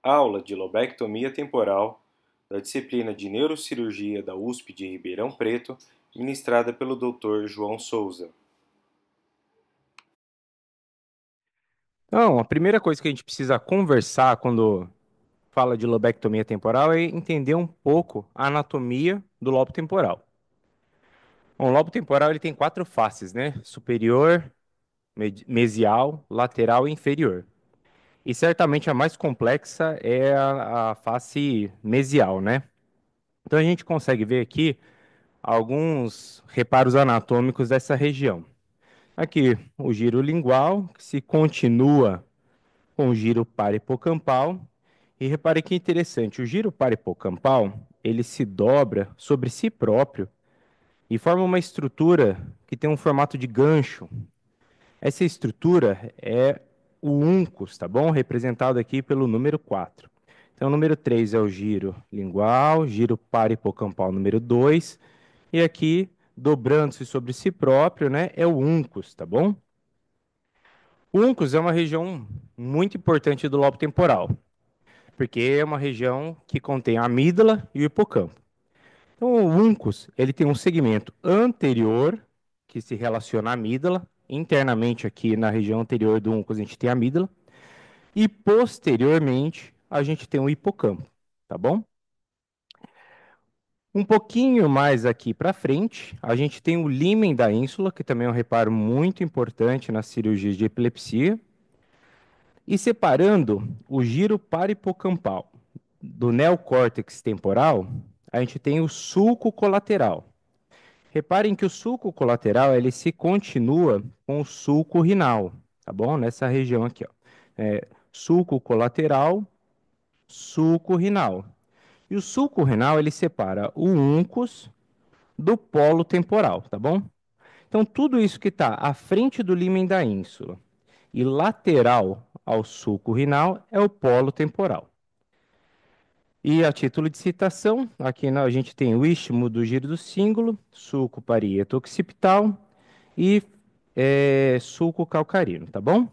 Aula de lobectomia temporal da disciplina de Neurocirurgia da USP de Ribeirão Preto, ministrada pelo Dr. João Souza. Então, a primeira coisa que a gente precisa conversar quando fala de lobectomia temporal é entender um pouco a anatomia do lobo temporal. Bom, o lobo temporal ele tem quatro faces, né? Superior, mesial, lateral e inferior. E certamente a mais complexa é a face mesial, né? Então a gente consegue ver aqui alguns reparos anatômicos dessa região. Aqui, o giro lingual, que se continua com o giro parahipocampal. E repare que interessante, o giro parahipocampal, ele se dobra sobre si próprio e forma uma estrutura que tem um formato de gancho. Essa estrutura é o uncus, tá bom? Representado aqui pelo número 4. Então, o número 3 é o giro lingual, giro parahipocampal número 2, e aqui, dobrando-se sobre si próprio, né, é o uncus, tá bom? O uncus é uma região muito importante do lobo temporal, porque é uma região que contém a amígdala e o hipocampo. Então, o uncus, ele tem um segmento anterior, que se relaciona à amígdala. Internamente, aqui na região anterior do uncus, a gente tem a amígdala. E, posteriormente, a gente tem o hipocampo, tá bom? Um pouquinho mais aqui para frente, a gente tem o límen da ínsula, que também é um reparo muito importante nas cirurgias de epilepsia. E separando o giro parahipocampal do neocórtex temporal, a gente tem o sulco colateral. Reparem que o sulco colateral ele se continua com o sulco rinal, tá bom? Nessa região aqui, ó. Sulco colateral, sulco renal. E o sulco renal ele separa o uncus do polo temporal, tá bom? Então tudo isso que está à frente do límen da ínsula e lateral ao sulco renal é o polo temporal. E a título de citação, aqui a gente tem o istmo do giro do cíngulo, sulco parieto occipital e sulco calcarino, tá bom?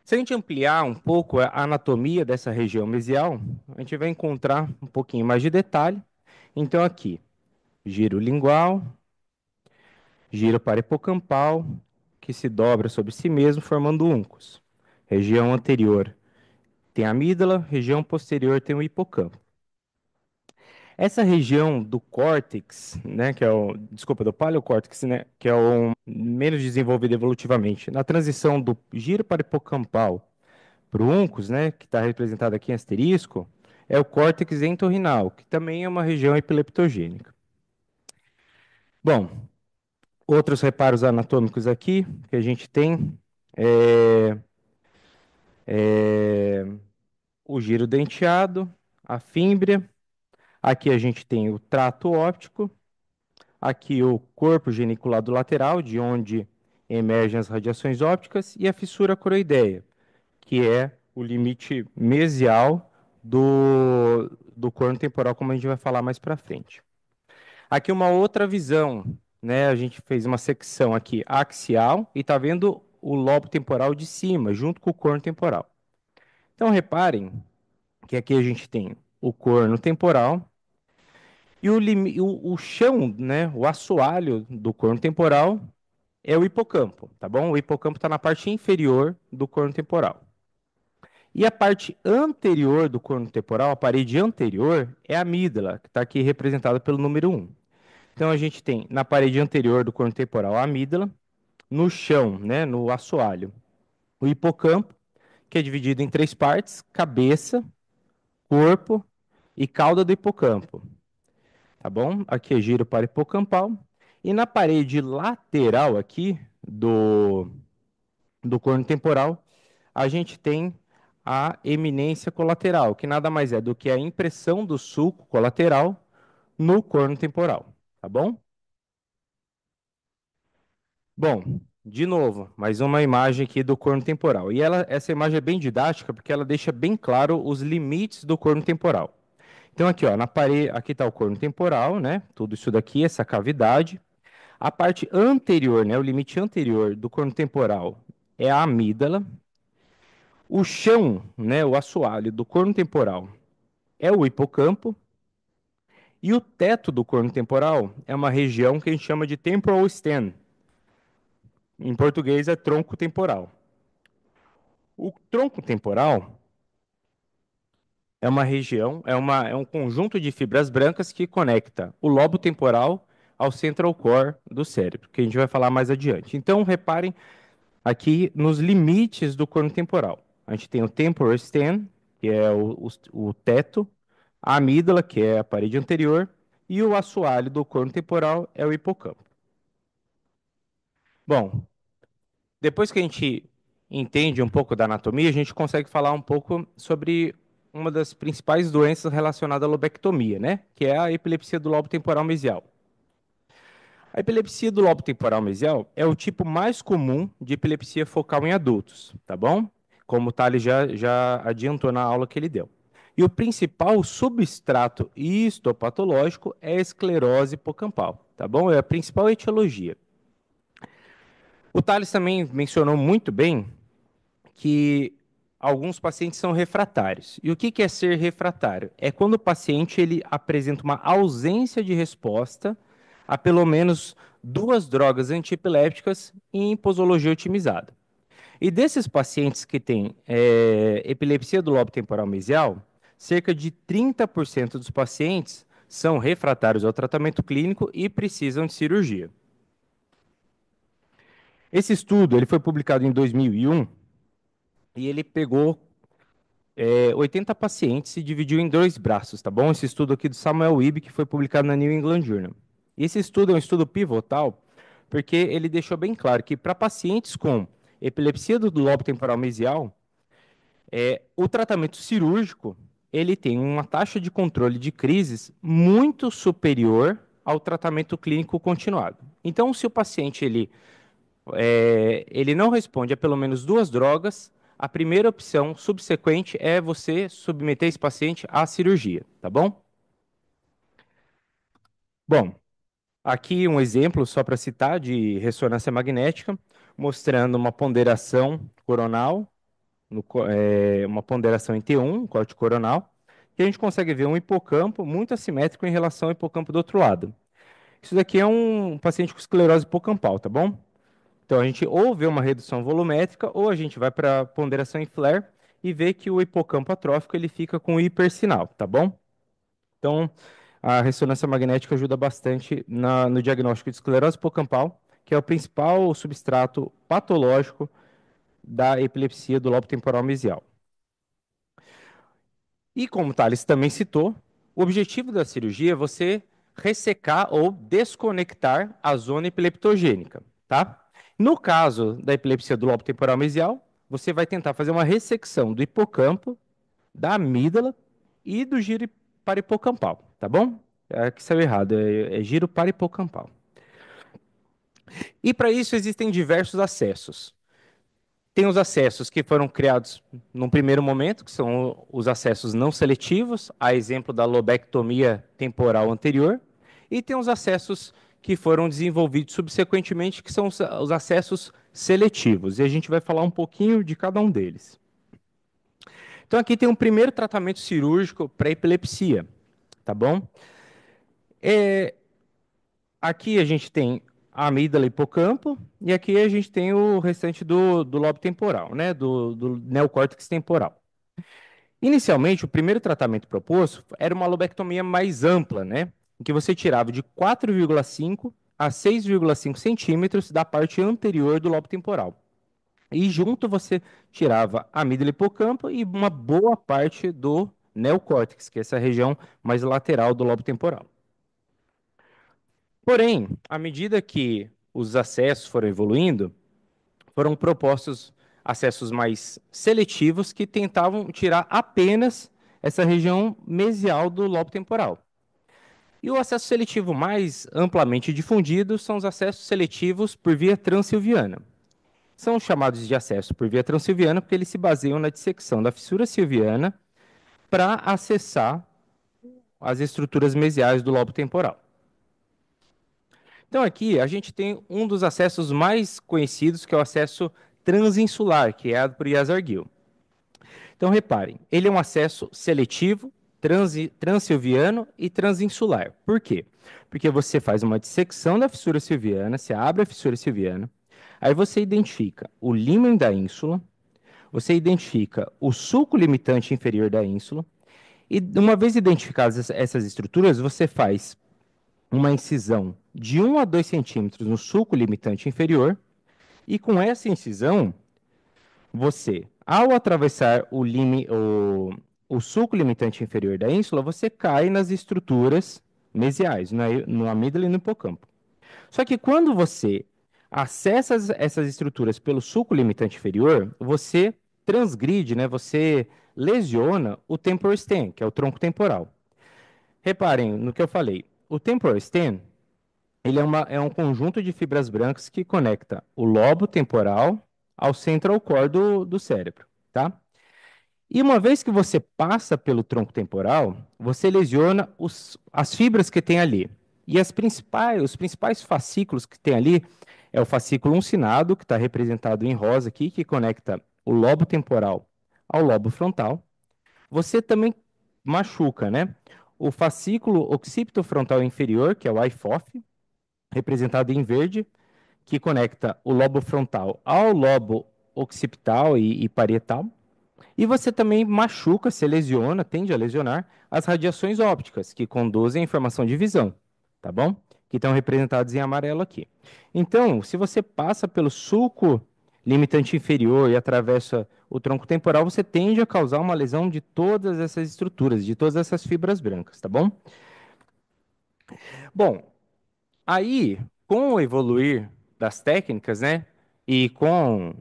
Se a gente ampliar um pouco a anatomia dessa região mesial, a gente vai encontrar um pouquinho mais de detalhe. Então aqui, giro lingual, giro parahipocampal, que se dobra sobre si mesmo formando uncus. Região anterior tem a amígdala, região posterior tem o hipocampo. Essa região do córtex, né, que é o, desculpa, do paleocórtex, né, que é o menos desenvolvido evolutivamente, na transição do giro parahipocampal para o uncus, né, que está representado aqui em asterisco, é o córtex entorrinal, que também é uma região epileptogênica. Bom, outros reparos anatômicos aqui que a gente tem é, é o giro denteado, a fímbria. Aqui a gente tem o trato óptico. Aqui o corpo geniculado lateral, de onde emergem as radiações ópticas, e a fissura coroideia, que é o limite mesial do corno temporal, como a gente vai falar mais para frente. Aqui uma outra visão, né? A gente fez uma secção aqui axial e está vendo o lobo temporal de cima, junto com o corno temporal. Então reparem que aqui a gente tem o corno temporal e o chão, né? O assoalho do corno temporal é o hipocampo, tá bom? O hipocampo está na parte inferior do corno temporal. E a parte anterior do corno temporal, a parede anterior, é a amígdala, que está aqui representada pelo número 1. Então, a gente tem na parede anterior do corno temporal a amígdala, no chão, né, no assoalho, o hipocampo, que é dividido em três partes: cabeça, corpo e cauda do hipocampo. Tá bom? Aqui é giro para hipocampal. E na parede lateral aqui do corno temporal, a gente tem a eminência colateral, que nada mais é do que a impressão do sulco colateral no corno temporal, tá bom? Bom, de novo, mais uma imagem aqui do corno temporal. E essa imagem é bem didática porque ela deixa bem claro os limites do corno temporal. Então aqui, ó, na parede, aqui está o corno temporal, né? Tudo isso daqui, essa cavidade. A parte anterior, né, o limite anterior do corno temporal é a amígdala. O chão, né, o assoalho do corno temporal é o hipocampo, e o teto do corno temporal é uma região que a gente chama de temporal stem. Em português é tronco temporal. O tronco temporal é uma região, é um conjunto de fibras brancas que conecta o lobo temporal ao central core do cérebro, que a gente vai falar mais adiante. Então, reparem aqui nos limites do corno temporal. A gente tem o temporal stem, que é o teto, a amígdala, que é a parede anterior, e o assoalho do corno temporal é o hipocampo. Bom, depois que a gente entende um pouco da anatomia, a gente consegue falar um pouco sobre uma das principais doenças relacionadas à lobectomia, né? Que é a epilepsia do lobo temporal mesial. A epilepsia do lobo temporal mesial é o tipo mais comum de epilepsia focal em adultos, tá bom? Como o Thales já adiantou na aula que ele deu. E o principal substrato histopatológico é a esclerose hipocampal, tá bom? É a principal etiologia. O Thales também mencionou muito bem que alguns pacientes são refratários. E o que é ser refratário? É quando o paciente ele apresenta uma ausência de resposta a pelo menos duas drogas antiepilépticas em posologia otimizada. E desses pacientes que têm epilepsia do lobo temporal mesial, cerca de 30% dos pacientes são refratários ao tratamento clínico e precisam de cirurgia. Esse estudo ele foi publicado em 2001 e ele pegou 80 pacientes e dividiu em dois braços, tá bom? Esse estudo aqui do Samuel Wiebe, que foi publicado na New England Journal. E esse estudo é um estudo pivotal, porque ele deixou bem claro que para pacientes com epilepsia do lobo temporal mesial, o tratamento cirúrgico ele tem uma taxa de controle de crises muito superior ao tratamento clínico continuado. Então, se o paciente ele não responde a pelo menos duas drogas, a primeira opção subsequente é você submeter esse paciente à cirurgia, tá bom? Bom, aqui um exemplo só para citar de ressonância magnética, mostrando uma ponderação coronal, uma ponderação em T1, corte coronal, que a gente consegue ver um hipocampo muito assimétrico em relação ao hipocampo do outro lado. Isso daqui é um paciente com esclerose hipocampal, tá bom? Então, a gente ou vê uma redução volumétrica, ou a gente vai para a ponderação em flare e vê que o hipocampo atrófico ele fica com hipersinal, tá bom? Então, a ressonância magnética ajuda bastante no diagnóstico de esclerose hipocampal, que é o principal substrato patológico da epilepsia do lobo temporal mesial. E como o Thales também citou, o objetivo da cirurgia é você ressecar ou desconectar a zona epileptogênica, tá? No caso da epilepsia do lobo temporal mesial, você vai tentar fazer uma ressecção do hipocampo, da amígdala e do giro paripocampal, tá bom? Aqui saiu errado, é giro paripocampal. E para isso existem diversos acessos. Tem os acessos que foram criados num primeiro momento, que são os acessos não seletivos, a exemplo da lobectomia temporal anterior, e tem os acessos que foram desenvolvidos subsequentemente, que são os acessos seletivos, e a gente vai falar um pouquinho de cada um deles. Então aqui tem um primeiro tratamento cirúrgico para epilepsia, tá bom? Aqui a gente tem a amígdala e hipocampo, e aqui a gente tem o restante do lobo temporal, né? Do neocórtex temporal. Inicialmente, o primeiro tratamento proposto era uma lobectomia mais ampla, né? Em que você tirava de 4,5 a 6,5 centímetros da parte anterior do lobo temporal. E junto você tirava a amígdala e hipocampo e uma boa parte do neocórtex, que é essa região mais lateral do lobo temporal. Porém, à medida que os acessos foram evoluindo, foram propostos acessos mais seletivos que tentavam tirar apenas essa região mesial do lobo temporal. E o acesso seletivo mais amplamente difundido são os acessos seletivos por via transilviana. São chamados de acesso por via transilviana porque eles se baseiam na dissecção da fissura silviana para acessar as estruturas mesiais do lobo temporal. Então aqui a gente tem um dos acessos mais conhecidos, que é o acesso transinsular, que é por Yazarguil. Então, reparem, ele é um acesso seletivo, transsilviano e transinsular. Por quê? Porque você faz uma dissecção da fissura silviana, você abre a fissura silviana, aí você identifica o límen da ínsula, você identifica o sulco limitante inferior da ínsula, e uma vez identificadas essas estruturas, você faz uma incisão de 1 a 2 centímetros no sulco limitante inferior, e com essa incisão, você, ao atravessar o sulco limitante inferior da ínsula, você cai nas estruturas mesiais, no amígdala e no hipocampo. Só que quando você acessa essas estruturas pelo sulco limitante inferior, você transgride, né, você lesiona o temporal stem, que é o tronco temporal. Reparem no que eu falei. O temporal stem, ele é um conjunto de fibras brancas que conecta o lobo temporal ao central core do cérebro, tá? E uma vez que você passa pelo tronco temporal, você lesiona as fibras que tem ali. E os principais fascículos que tem ali é o fascículo uncinado, que está representado em rosa aqui, que conecta o lobo temporal ao lobo frontal. Você também machuca, né? O fascículo occipitofrontal inferior, que é o IFOF, representado em verde, que conecta o lobo frontal ao lobo occipital e parietal. E você também machuca, se lesiona, tende a lesionar as radiações ópticas, que conduzem à informação de visão, tá bom? Que estão representadas em amarelo aqui. Então, se você passa pelo sulco limitante inferior e atravessa o tronco temporal, você tende a causar uma lesão de todas essas estruturas, de todas essas fibras brancas, tá bom? Bom, aí, com o evoluir das técnicas, né, e com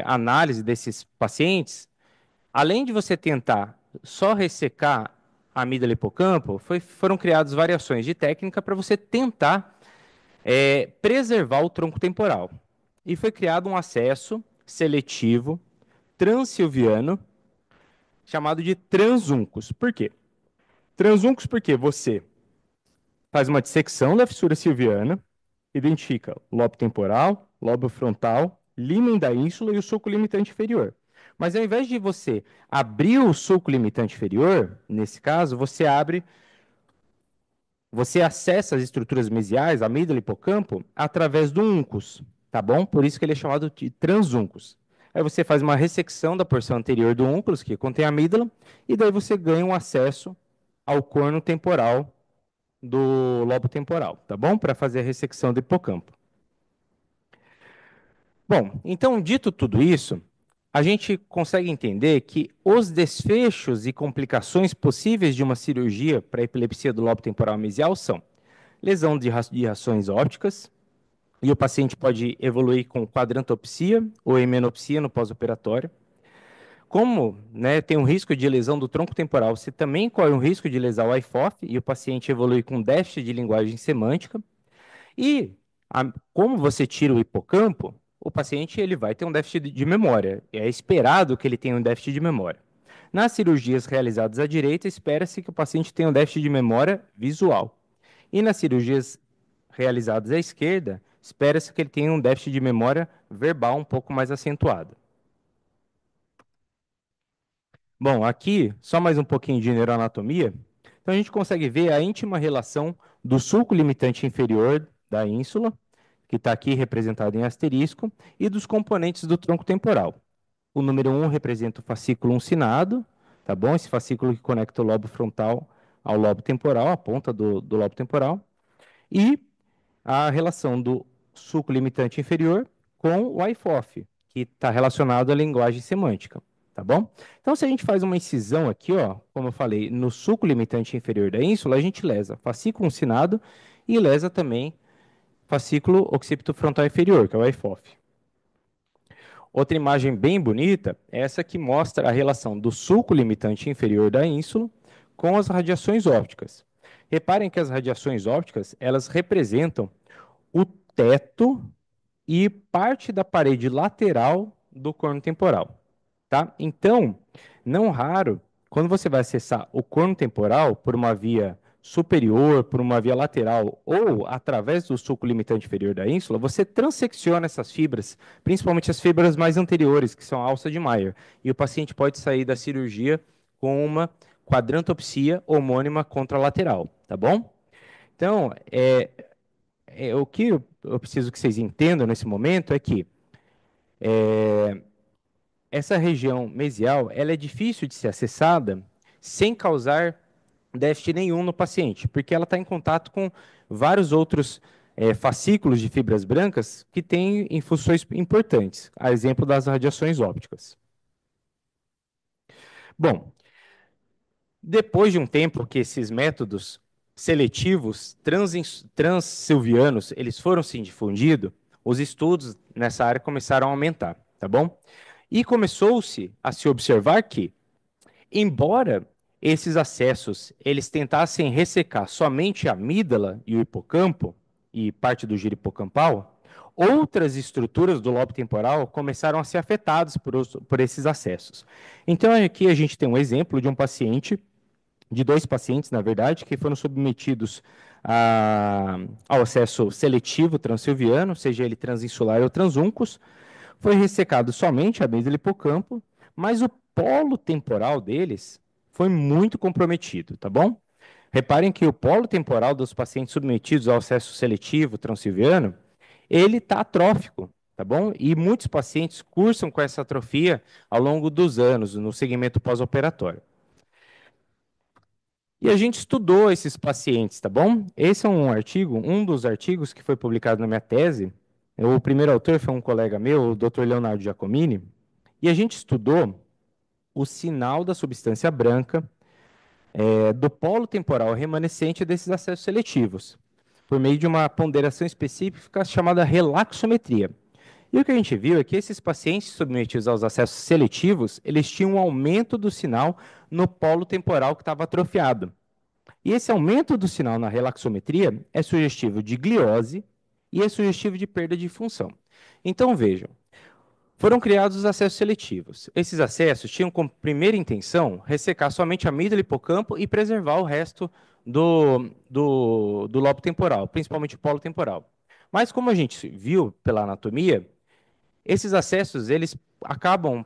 análise desses pacientes, além de você tentar só ressecar a amígdala e hipocampo, foram criadas variações de técnica para você tentar preservar o tronco temporal. E foi criado um acesso seletivo transilviano chamado de transuncus. Por quê? Transuncus porque você faz uma dissecção da fissura silviana, identifica lobo temporal, lobo frontal, límen da ínsula e o sulco limitante inferior. Mas ao invés de você abrir o sulco limitante inferior, nesse caso, você acessa as estruturas mesiais, amígdala e hipocampo, através do uncus, tá bom? Por isso que ele é chamado de transuncus. Aí você faz uma ressecção da porção anterior do únculus, que contém a amígdala, e daí você ganha um acesso ao corno temporal do lobo temporal, tá bom? Para fazer a ressecção do hipocampo. Bom, então, dito tudo isso, a gente consegue entender que os desfechos e complicações possíveis de uma cirurgia para epilepsia do lobo temporal mesial são lesão de rações ópticas, e o paciente pode evoluir com quadrantopsia ou hemenopsia no pós-operatório. Como, né, tem um risco de lesão do tronco temporal, você também corre um risco de lesar o IFOF e o paciente evolui com déficit de linguagem semântica. E como você tira o hipocampo, o paciente ele vai ter um déficit de memória. É esperado que ele tenha um déficit de memória. Nas cirurgias realizadas à direita, espera-se que o paciente tenha um déficit de memória visual. E nas cirurgias realizadas à esquerda, espera-se que ele tenha um déficit de memória verbal um pouco mais acentuado. Bom, aqui, só mais um pouquinho de neuroanatomia. Então, a gente consegue ver a íntima relação do sulco limitante inferior da ínsula, que está aqui representado em asterisco, e dos componentes do tronco temporal. O número 1 representa o fascículo uncinado, tá bom? Esse fascículo que conecta o lobo frontal ao lobo temporal, a ponta do lobo temporal. E a relação do sulco limitante inferior com o IFOF, que está relacionado à linguagem semântica, tá bom? Então, se a gente faz uma incisão aqui, ó, como eu falei, no sulco limitante inferior da ínsula, a gente lesa fascículo uncinado e lesa também fascículo occipitofrontal inferior, que é o IFOF. Outra imagem bem bonita é essa que mostra a relação do sulco limitante inferior da ínsula com as radiações ópticas. Reparem que as radiações ópticas, elas representam o teto e parte da parede lateral do corno temporal, tá? Então, não raro, quando você vai acessar o corno temporal por uma via superior, por uma via lateral ou através do sulco limitante inferior da ínsula, você transecciona essas fibras, principalmente as fibras mais anteriores, que são a alça de Mayer, e o paciente pode sair da cirurgia com uma quadrantopsia homônima contralateral, tá bom? Então, o que eu preciso que vocês entendam nesse momento é que essa região mesial, ela é difícil de ser acessada sem causar déficit nenhum no paciente, porque ela está em contato com vários outros fascículos de fibras brancas que têm em funções importantes, a exemplo das radiações ópticas. Bom, depois de um tempo que esses métodos seletivos transsilvianos eles foram se difundindo, os estudos nessa área começaram a aumentar, tá bom? E começou-se a se observar que, embora esses acessos eles tentassem ressecar somente a amígdala e o hipocampo e parte do giro hipocampal, outras estruturas do lobo temporal começaram a ser afetadas por esses acessos. Então aqui a gente tem um exemplo de um paciente, de dois pacientes, na verdade, que foram submetidos ao acesso seletivo transsilviano, seja ele transinsular ou transuncos. Foi ressecado somente a amígdala e hipocampo, mas o polo temporal deles foi muito comprometido, tá bom? Reparem que o polo temporal dos pacientes submetidos ao acesso seletivo transsilviano, ele está atrófico, tá bom? E muitos pacientes cursam com essa atrofia ao longo dos anos, no segmento pós-operatório. E a gente estudou esses pacientes, tá bom? Esse é um dos artigos que foi publicado na minha tese. O primeiro autor foi um colega meu, o Dr. Leonardo Giacomini, e a gente estudou o sinal da substância branca do polo temporal remanescente desses acessos seletivos, por meio de uma ponderação específica chamada relaxometria. E o que a gente viu é que esses pacientes submetidos aos acessos seletivos, eles tinham um aumento do sinal no polo temporal que estava atrofiado. E esse aumento do sinal na relaxometria é sugestivo de gliose e é sugestivo de perda de função. Então, vejam, foram criados os acessos seletivos. Esses acessos tinham como primeira intenção ressecar somente a amígdala e hipocampo e preservar o resto do lobo temporal, principalmente o polo temporal. Mas, como a gente viu pela anatomia, esses acessos eles acabam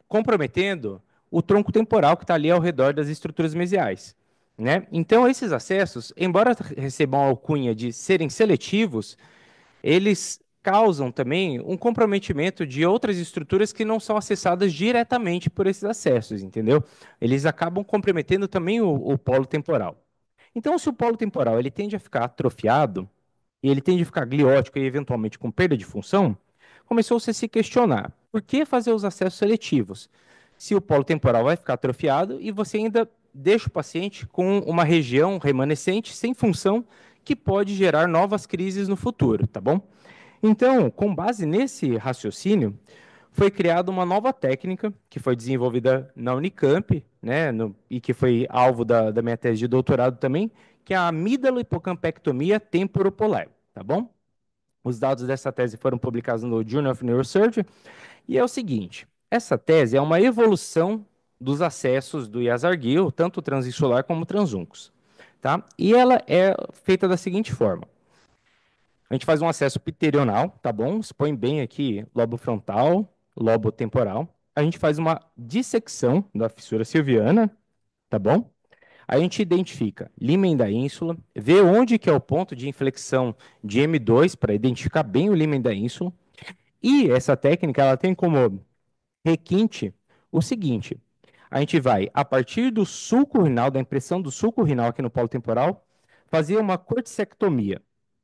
comprometendo o tronco temporal que está ali ao redor das estruturas mesiais, né? Então, esses acessos, embora recebam a alcunha de serem seletivos, eles causam também um comprometimento de outras estruturas que não são acessadas diretamente por esses acessos, entendeu? Eles acabam comprometendo também o polo temporal. Então, se o polo temporal ele tende a ficar atrofiado, e ele tende a ficar gliótico e eventualmente com perda de função, começou-se a se questionar por que fazer os acessos seletivos se o polo temporal vai ficar atrofiado e você ainda deixa o paciente com uma região remanescente sem função que pode gerar novas crises no futuro, tá bom? Então, com base nesse raciocínio, foi criada uma nova técnica que foi desenvolvida na Unicamp, né, e que foi alvo da minha tese de doutorado também, que é a amídalo-hipocampectomia temporopolar, tá bom? Os dados dessa tese foram publicados no Journal of Neurosurgery, e é o seguinte, essa tese é uma evolução dos acessos do Iazargil, tanto transinsular como transuncos, tá? E ela é feita da seguinte forma, a gente faz um acesso piterional, tá bom? Expõe bem aqui lobo frontal, lobo temporal. A gente faz uma dissecção da fissura silviana, tá bom? A gente identifica límen da ínsula, vê onde que é o ponto de inflexão de M2 para identificar bem o límen da ínsula. E essa técnica ela tem como requinte o seguinte: a gente vai, a partir do sulco renal, da impressão do sulco renal aqui no polo temporal, fazer uma corticectomia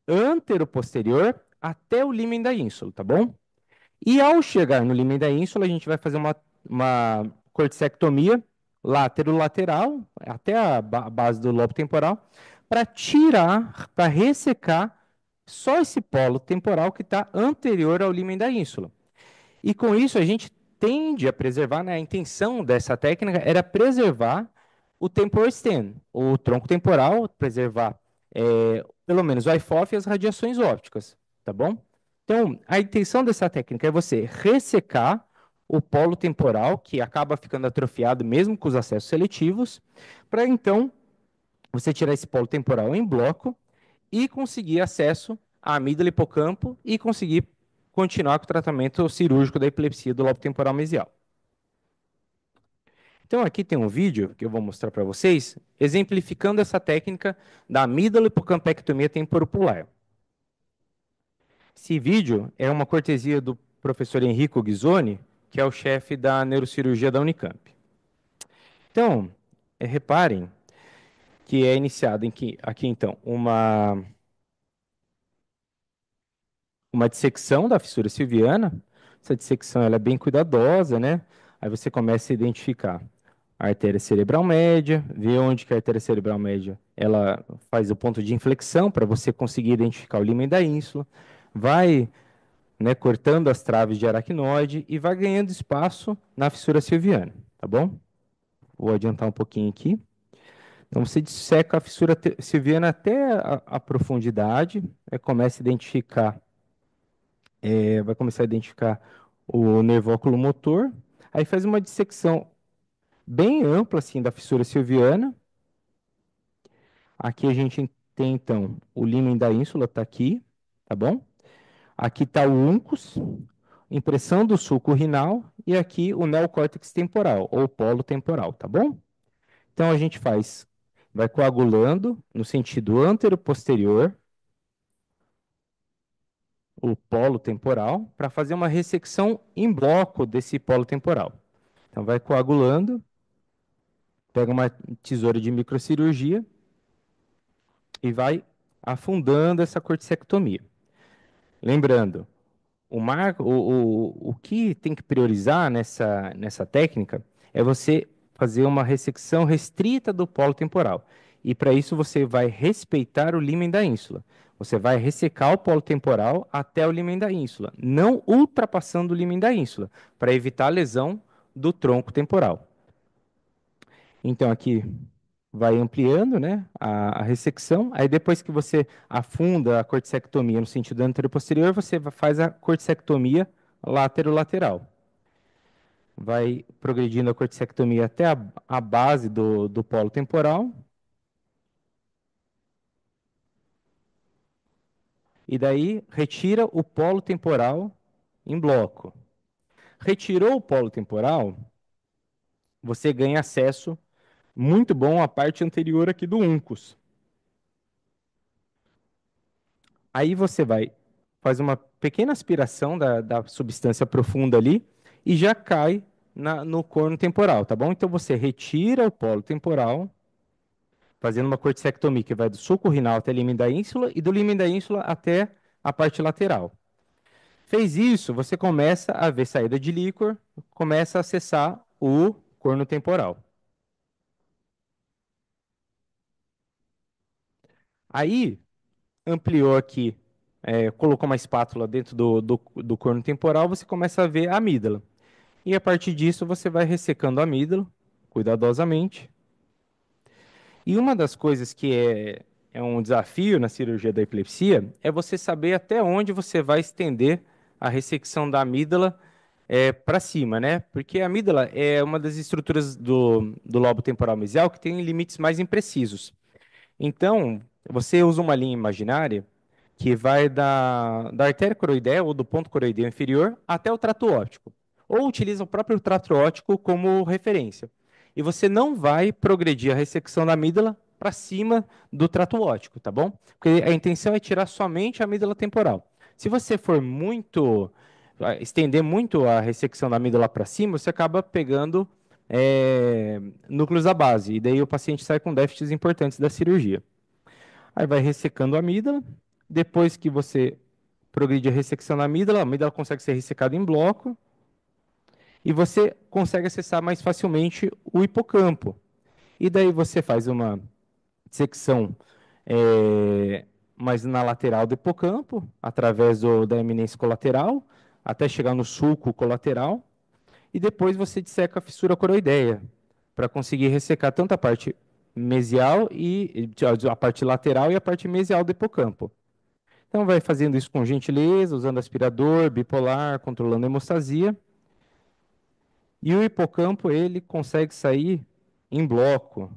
antero-posterior até o límen da ínsula, tá bom? E ao chegar no límen da ínsula, a gente vai fazer uma corticectomia látero-lateral, até a base do lobo temporal, para tirar, para ressecar só esse polo temporal que está anterior ao límen da ínsula. E com isso a gente tende a preservar, né, a intenção dessa técnica era preservar o temporal stem, o tronco temporal, preservar pelo menos o IFOF e as radiações ópticas, tá bom? Então, a intenção dessa técnica é você ressecar o polo temporal, que acaba ficando atrofiado mesmo com os acessos seletivos, para então você tirar esse polo temporal em bloco e conseguir acesso à amígdala e hipocampo e conseguir continuar com o tratamento cirúrgico da epilepsia do lobo temporal mesial. Então aqui tem um vídeo que eu vou mostrar para vocês, exemplificando essa técnica da amígdala hipocampectomia temporopular. Esse vídeo é uma cortesia do professor Enrico Ghisoni, que é o chefe da neurocirurgia da Unicamp. Então, reparem que é iniciado aqui então uma dissecção da fissura silviana. Essa dissecção ela é bem cuidadosa, né? Aí você começa a identificar a artéria cerebral média, ver onde que a artéria cerebral média ela faz o ponto de inflexão para você conseguir identificar o límen da ínsula, vai, né, cortando as traves de aracnoide e vai ganhando espaço na fissura silviana, tá bom? Vou adiantar um pouquinho aqui. Então você disseca a fissura silviana até a profundidade, começa a identificar vai começar a identificar o nervo oculomotor, aí faz uma dissecção bem ampla assim da fissura silviana. Aqui a gente tem então o límen da ínsula, está aqui, tá bom? Aqui está o uncus, impressão do sulco rinal e aqui o neocórtex temporal ou polo temporal, tá bom? Então a gente vai coagulando no sentido antero-posterior o polo temporal para fazer uma ressecção em bloco desse polo temporal. Então, vai coagulando, pega uma tesoura de microcirurgia e vai afundando essa corticectomia. Lembrando, o que tem que priorizar nessa técnica é você fazer uma ressecção restrita do polo temporal. E para isso você vai respeitar o límen da ínsula. Você vai ressecar o polo temporal até o límen da ínsula, não ultrapassando o límen da ínsula, para evitar a lesão do tronco temporal. Então, aqui vai ampliando, né, a ressecção. Aí, depois que você afunda a corticectomia no sentido anterior-posterior, você faz a corticectomia lateral. Vai progredindo a corticectomia até a base do polo temporal. E daí, retira o polo temporal em bloco. Retirou o polo temporal, você ganha acesso muito bom à parte anterior aqui do uncus. Aí você faz uma pequena aspiração da substância profunda ali e já cai no corno temporal, tá bom? Então você retira o polo temporal, fazendo uma corticectomia que vai do sulco renal até o límen da ínsula e do límen da ínsula até a parte lateral. Fez isso, você começa a ver saída de líquor, começa a acessar o corno temporal. Aí, ampliou aqui, colocou uma espátula dentro do corno temporal, você começa a ver a amígdala. E a partir disso, você vai ressecando a amígdala, cuidadosamente. E uma das coisas que é um desafio na cirurgia da epilepsia é você saber até onde você vai estender a ressecção da amígdala para cima, né? Porque a amígdala é uma das estruturas do lobo temporal mesial que tem limites mais imprecisos. Então, você usa uma linha imaginária que vai da artéria coroidea ou do ponto coroideo inferior até o trato óptico, ou utiliza o próprio trato óptico como referência. E você não vai progredir a ressecção da amígdala para cima do trato óptico, tá bom? Porque a intenção é tirar somente a amígdala temporal. Se você for estender muito a ressecção da amígdala para cima, você acaba pegando núcleos da base, e daí o paciente sai com déficits importantes da cirurgia. Aí vai ressecando a amígdala. Depois que você progride a ressecção da amígdala, a amígdala consegue ser ressecada em bloco e você consegue acessar mais facilmente o hipocampo. E daí você faz uma dissecção mais na lateral do hipocampo, através da eminência colateral, até chegar no sulco colateral. E depois você disseca a fissura coroideia, para conseguir ressecar tanto a parte mesial e a parte lateral e a parte mesial do hipocampo. Então vai fazendo isso com gentileza, usando aspirador, bipolar, controlando a hemostasia. E o hipocampo ele consegue sair em bloco,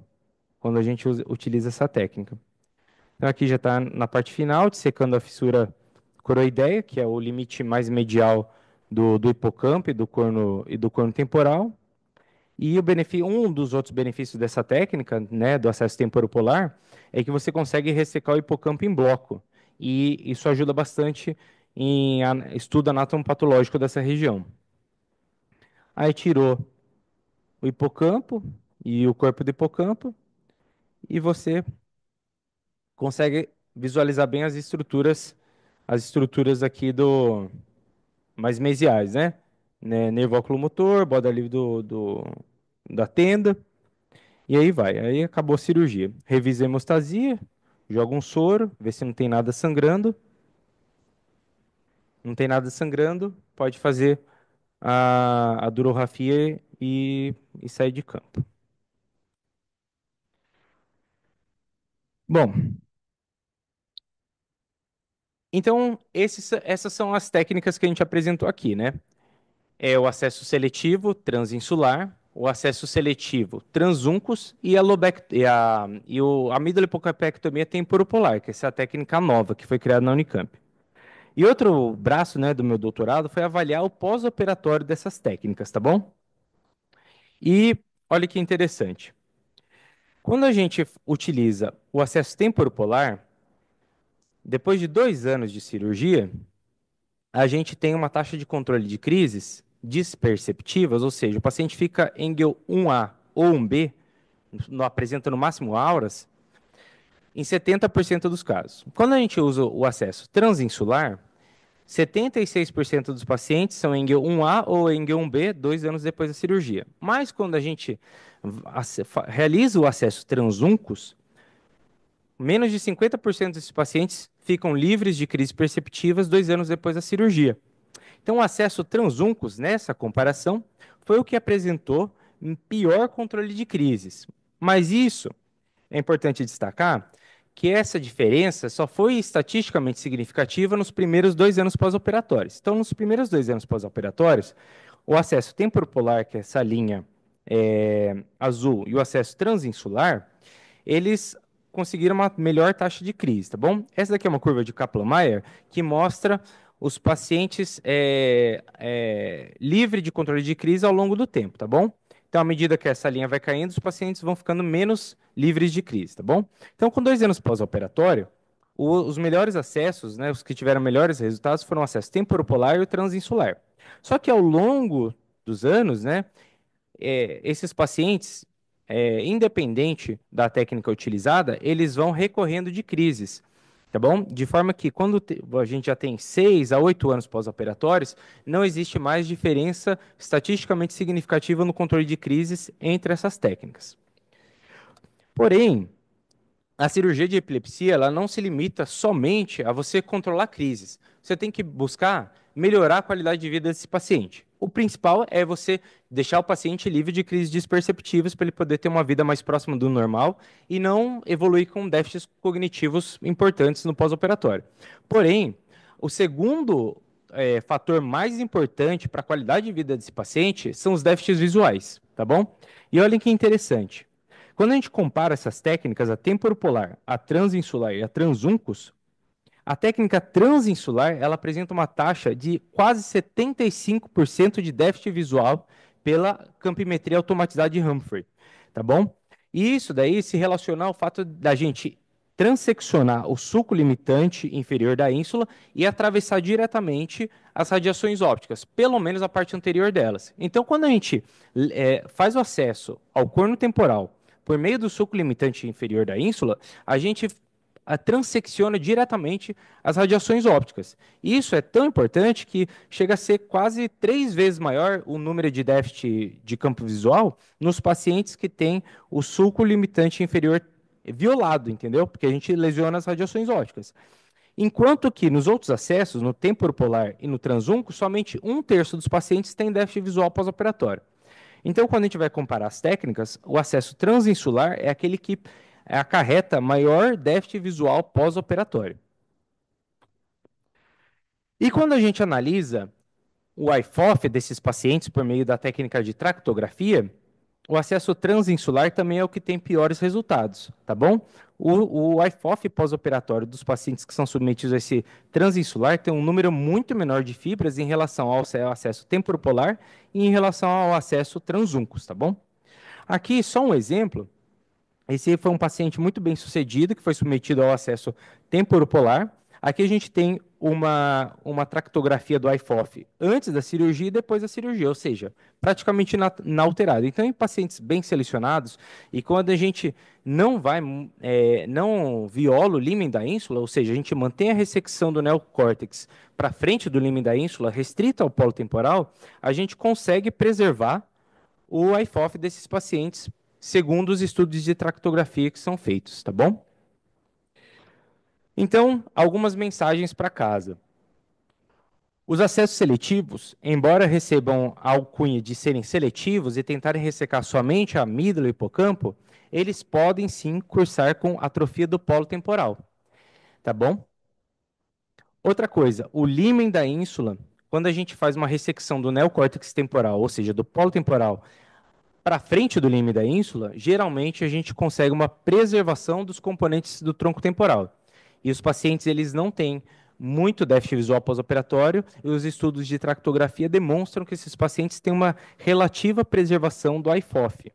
quando a gente utiliza essa técnica. Então, aqui já está na parte final, dissecando a fissura coroideia, que é o limite mais medial do hipocampo e do corno temporal. E um dos outros benefícios dessa técnica, né, do acesso temporopolar, é que você consegue ressecar o hipocampo em bloco. E isso ajuda bastante em estudo anatomopatológico dessa região. Aí tirou o hipocampo e o corpo do hipocampo, e você consegue visualizar bem as estruturas aqui do mais mesiais, né? Nervo oculomotor, borda livre da tenda, e aí vai. Aí acabou a cirurgia. Revisa a hemostasia, joga um soro, vê se não tem nada sangrando. Não tem nada sangrando, pode fazer a durografia e sair de campo. Bom, então essas são as técnicas que a gente apresentou aqui, né? É o acesso seletivo transinsular, o acesso seletivo transuncus e a amidolepocapectomia temporopolar, que essa é a técnica nova que foi criada na Unicamp. E outro braço, né, do meu doutorado foi avaliar o pós-operatório dessas técnicas, tá bom? E olha que interessante. Quando a gente utiliza o acesso temporopolar, depois de 2 anos de cirurgia, a gente tem uma taxa de controle de crises disperceptivas, ou seja, o paciente fica Engel 1A ou 1B, não apresenta no máximo auras, em 70% dos casos. Quando a gente usa o acesso transinsular, 76% dos pacientes são Engel 1A ou Engel 1B 2 anos depois da cirurgia. Mas quando a gente realiza o acesso transuncus, menos de 50% desses pacientes ficam livres de crises perceptivas 2 anos depois da cirurgia. Então, o acesso transuncus, nessa comparação, foi o que apresentou um pior controle de crises. Mas isso é importante destacar que essa diferença só foi estatisticamente significativa nos primeiros 2 anos pós-operatórios. Então, nos primeiros 2 anos pós-operatórios, o acesso temporopolar, que é essa linha azul, e o acesso transinsular, eles conseguiram uma melhor taxa de crise, tá bom? Essa daqui é uma curva de Kaplan-Meier que mostra os pacientes livre de controle de crise ao longo do tempo, tá bom? Então, à medida que essa linha vai caindo, os pacientes vão ficando menos livres de crise, tá bom? Então, com 2 anos pós-operatório, os melhores acessos, né, os que tiveram melhores resultados, foram o acesso temporopolar e o transinsular. Só que ao longo dos anos, né, esses pacientes, independente da técnica utilizada, eles vão recorrendo de crises, tá bom? De forma que quando a gente já tem 6 a 8 anos pós-operatórios, não existe mais diferença estatisticamente significativa no controle de crises entre essas técnicas. Porém, a cirurgia de epilepsia, ela não se limita somente a você controlar crises. Você tem que buscar melhorar a qualidade de vida desse paciente. O principal é você deixar o paciente livre de crises desperceptivas para ele poder ter uma vida mais próxima do normal e não evoluir com déficits cognitivos importantes no pós-operatório. Porém, o segundo fator mais importante para a qualidade de vida desse paciente são os déficits visuais, tá bom? E olhem que interessante. Quando a gente compara essas técnicas, a temporopolar, a transinsular e a transuncus, a técnica transinsular, ela apresenta uma taxa de quase 75% de déficit visual pela campimetria automatizada de Humphrey, tá bom? E isso daí se relaciona ao fato da gente transeccionar o sulco limitante inferior da ínsula e atravessar diretamente as radiações ópticas, pelo menos a parte anterior delas. Então, quando a gente faz o acesso ao corno temporal por meio do sulco limitante inferior da ínsula, a gente transecciona diretamente as radiações ópticas. Isso é tão importante que chega a ser quase 3 vezes maior o número de déficit de campo visual nos pacientes que têm o sulco limitante inferior violado, entendeu? Porque a gente lesiona as radiações ópticas. Enquanto que nos outros acessos, no temporopolar e no transunco, somente 1/3 dos pacientes tem déficit visual pós-operatório. Então, quando a gente vai comparar as técnicas, o acesso transinsular é aquele que acarreta maior déficit visual pós-operatório. E quando a gente analisa o IFOF desses pacientes por meio da técnica de tractografia, O acesso transinsular também é o que tem piores resultados, tá bom? O IFOF pós-operatório dos pacientes que são submetidos a esse transinsular tem um número muito menor de fibras em relação ao acesso temporopolar e em relação ao acesso transuncus, tá bom? Aqui, só um exemplo. Esse foi um paciente muito bem sucedido, que foi submetido ao acesso temporopolar. Aqui a gente tem uma tractografia do IFOF antes da cirurgia e depois da cirurgia, ou seja, praticamente inalterado. Então, em pacientes bem selecionados, e quando a gente não viola o límen da ínsula, ou seja, a gente mantém a ressecção do neocórtex para frente do límen da ínsula, restrita ao polo temporal, a gente consegue preservar o IFOF desses pacientes, segundo os estudos de tractografia que são feitos, tá bom? Então, algumas mensagens para casa. Os acessos seletivos, embora recebam a alcunha de serem seletivos e tentarem ressecar somente a amígdala e o hipocampo, eles podem sim cursar com atrofia do polo temporal, tá bom? Outra coisa, o límen da ínsula, quando a gente faz uma ressecção do neocórtex temporal, ou seja, do polo temporal, para frente do lime da ínsula, geralmente a gente consegue uma preservação dos componentes do tronco temporal. E os pacientes eles não têm muito déficit visual pós-operatório, e os estudos de tractografia demonstram que esses pacientes têm uma relativa preservação do IFOF.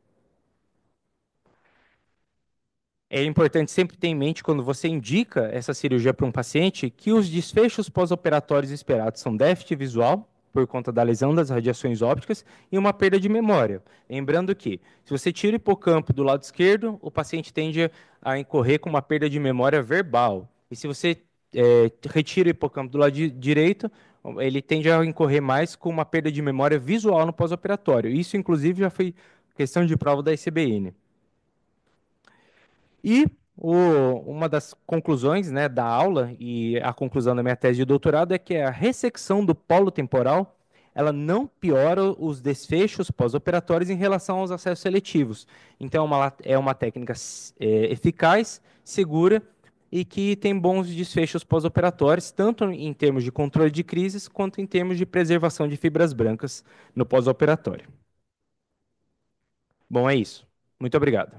É importante sempre ter em mente, quando você indica essa cirurgia para um paciente, que os desfechos pós-operatórios esperados são déficit visual, por conta da lesão das radiações ópticas, e uma perda de memória. Lembrando que, se você tira o hipocampo do lado esquerdo, o paciente tende a incorrer com uma perda de memória verbal. E se você retira o hipocampo do lado direito, ele tende a incorrer mais com uma perda de memória visual no pós-operatório. Isso, inclusive, já foi questão de prova da ICBN. E uma das conclusões, né, da aula e a conclusão da minha tese de doutorado é que a ressecção do polo temporal ela não piora os desfechos pós-operatórios em relação aos acessos seletivos. Então, é uma técnica eficaz, segura e que tem bons desfechos pós-operatórios, tanto em termos de controle de crises, quanto em termos de preservação de fibras brancas no pós-operatório. Bom, é isso. Muito obrigado.